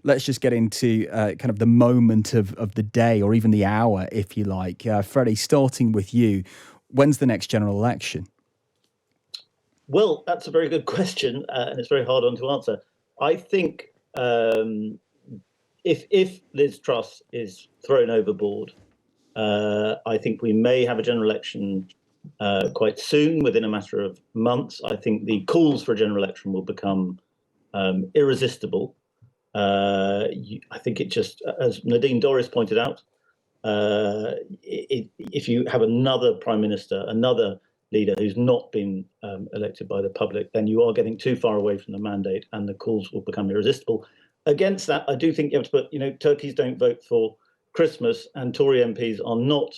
let's just get into kind of the moment of the day, or even the hour, if you like. Freddie, starting with you, when's the next general election? Well, that's a very good question, and it's very hard one to answer. I think if Liz Truss is thrown overboard, I think we may have a general election quite soon, within a matter of months. I think the calls for a general election will become irresistible. I think it just, as Nadine Dorries pointed out, if you have another prime minister, another leader who's not been elected by the public, then you are getting too far away from the mandate, and the calls will become irresistible. Against that, I do think you have to put, turkeys don't vote for Christmas, and Tory MPs are not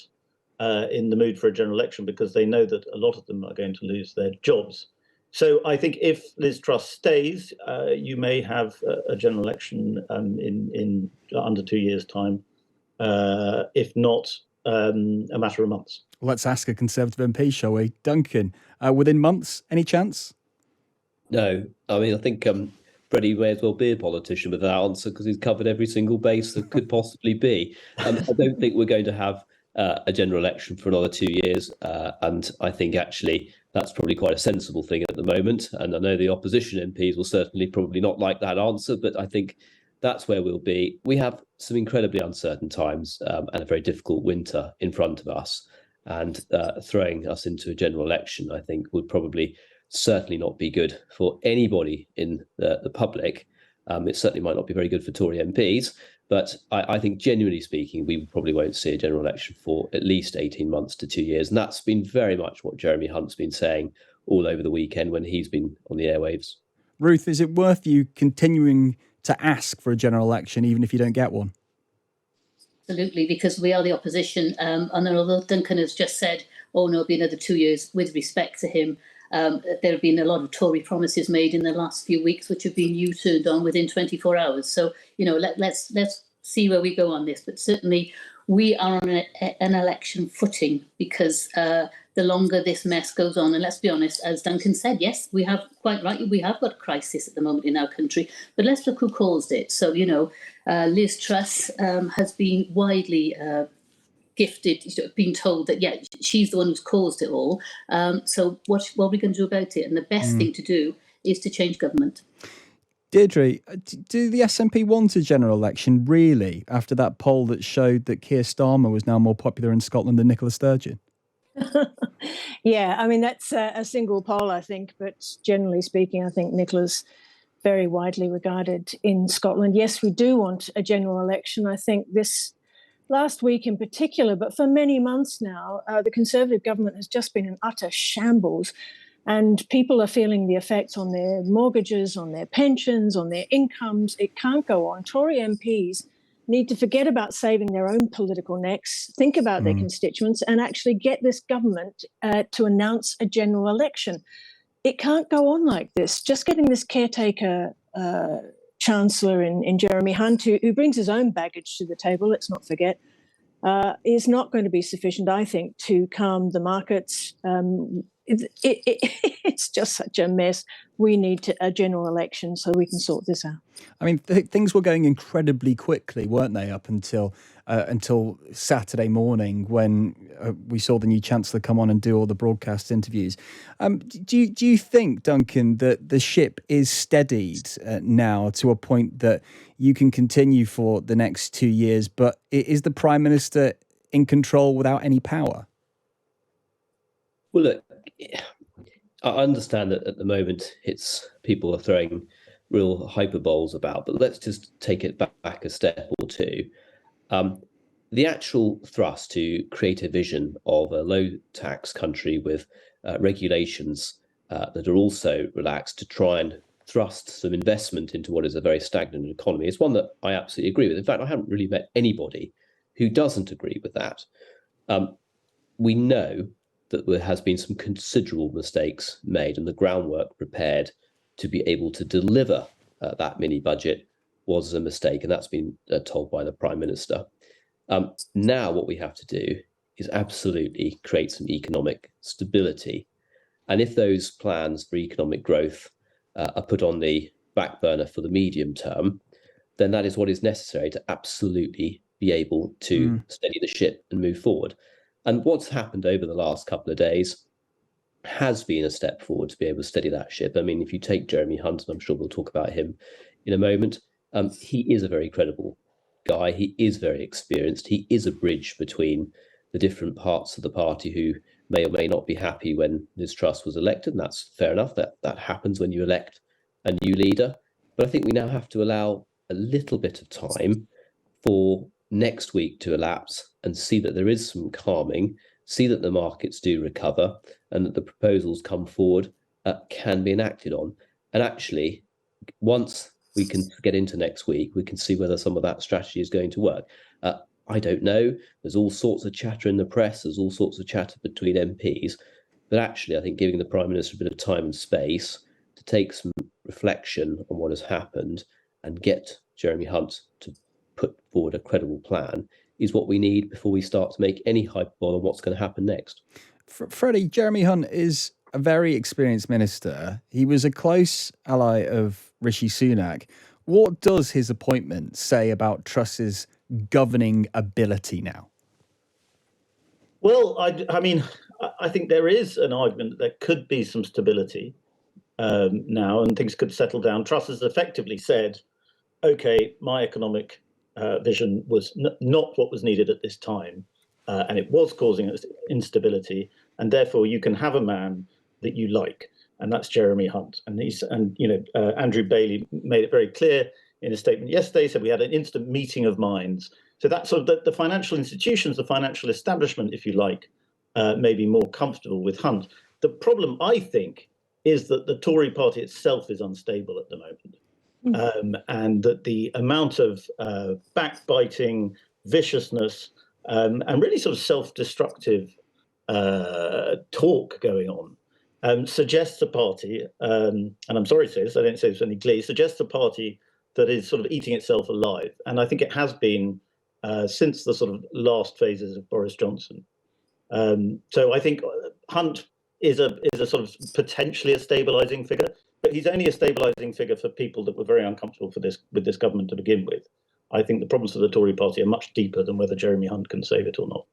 in the mood for a general election because they know that a lot of them are going to lose their jobs. So I think if Liz Truss stays, you may have a general election in under 2 years' time, if not a matter of months. Let's ask a Conservative MP, shall we? Duncan, within months, any chance? No. I mean, I think Freddie may as well be a politician with that answer, because he's covered every single base that could possibly be. I don't think we're going to have a general election for another 2 years. And I think actually that's probably quite a sensible thing at the moment. And I know the opposition MPs will certainly probably not like that answer, but I think that's where we'll be. We have some incredibly uncertain times and a very difficult winter in front of us. And throwing us into a general election, I think, would probably certainly not be good for anybody in the public. It certainly might not be very good for Tory MPs, but I think, genuinely speaking, we probably won't see a general election for at least 18 months to 2 years. And that's been very much what Jeremy Hunt's been saying all over the weekend when he's been on the airwaves. Ruth, is it worth you continuing to ask for a general election, even if you don't get one? Absolutely, because we are the opposition. And although Duncan has just said, oh no, it'll be another 2 years, with respect to him, there have been a lot of Tory promises made in the last few weeks, which have been U-turned on within 24 hours. So, let's see where we go on this. But certainly we are on an election footing, because the longer this mess goes on, and let's be honest, as Duncan said, yes, we have, quite rightly, we have got a crisis at the moment in our country, but let's look who caused it. So, Liz Truss has been widely gifted, being told that, yeah, she's the one who's caused it all. So what are we going to do about it? And the best thing to do is to change government. Deidre, do the SNP want a general election, really, after that poll that showed that Keir Starmer was now more popular in Scotland than Nicola Sturgeon? Yeah, I mean, that's a single poll, I think, but generally speaking, I think Nicola's very widely regarded in Scotland. Yes, we do want a general election. I think this last week in particular, but for many months now, the Conservative government has just been in utter shambles, and people are feeling the effects on their mortgages, on their pensions, on their incomes. It can't go on. Tory MPs need to forget about saving their own political necks, think about their constituents, and actually get this government to announce a general election. It can't go on like this. Just getting this caretaker Chancellor in Jeremy Hunt, who brings his own baggage to the table, let's not forget, is not going to be sufficient, I think, to calm the markets. It's just such a mess. We need a general election so we can sort this out. I mean, things were going incredibly quickly, weren't they, up until Saturday morning when we saw the new Chancellor come on and do all the broadcast interviews. Do you think, Duncan, that the ship is steadied now to a point that you can continue for the next 2 years, but is the Prime Minister in control without any power? Well, look, I understand that at the moment people are throwing real hyperboles about, but let's just take it back a step or two. The actual thrust to create a vision of a low-tax country with regulations that are also relaxed to try and thrust some investment into what is a very stagnant economy is one that I absolutely agree with. In fact, I haven't really met anybody who doesn't agree with that. We know that there has been some considerable mistakes made and the groundwork prepared to be able to deliver that mini budget was a mistake, and that's been told by the Prime Minister. Now what we have to do is absolutely create some economic stability. And if those plans for economic growth are put on the back burner for the medium term, then that is what is necessary to absolutely be able to steady the ship and move forward. And what's happened over the last couple of days has been a step forward to be able to steady that ship. I mean, if you take Jeremy Hunt, and I'm sure we'll talk about him in a moment, he is a very credible guy. He is very experienced. He is a bridge between the different parts of the party who may or may not be happy when Liz Truss was elected, and that's fair enough. That happens when you elect a new leader. But I think we now have to allow a little bit of time for next week to elapse and see that there is some calming, see that the markets do recover, and that the proposals come forward can be enacted on. And actually, once we can get into next week, we can see whether some of that strategy is going to work. I don't know. There's all sorts of chatter in the press. There's all sorts of chatter between MPs. But actually, I think giving the Prime Minister a bit of time and space to take some reflection on what has happened and get Jeremy Hunt to put forward a credible plan is what we need before we start to make any hyperbole on what's going to happen next. Freddie, Jeremy Hunt is a very experienced minister. He was a close ally of Rishi Sunak. What does his appointment say about Truss's governing ability now? Well, I mean, I think there is an argument that there could be some stability now and things could settle down. Truss has effectively said, OK, my economic vision was not what was needed at this time, and it was causing instability, and therefore you can have a man that you like, and that's Jeremy Hunt. And Andrew Bailey made it very clear in a statement yesterday, said we had an instant meeting of minds. So that's sort of the financial institutions, the financial establishment, if you like, may be more comfortable with Hunt. The problem, I think, is that the Tory party itself is unstable at the moment, and that the amount of backbiting, viciousness, and really sort of self-destructive talk going on suggests a party, and I'm sorry to say this, I don't say this with any glee, suggests a party that is sort of eating itself alive. And I think it has been since the sort of last phases of Boris Johnson. So I think Hunt is a sort of potentially a stabilising figure, but he's only a stabilising figure for people that were very uncomfortable with this government to begin with. I think the problems for the Tory party are much deeper than whether Jeremy Hunt can save it or not.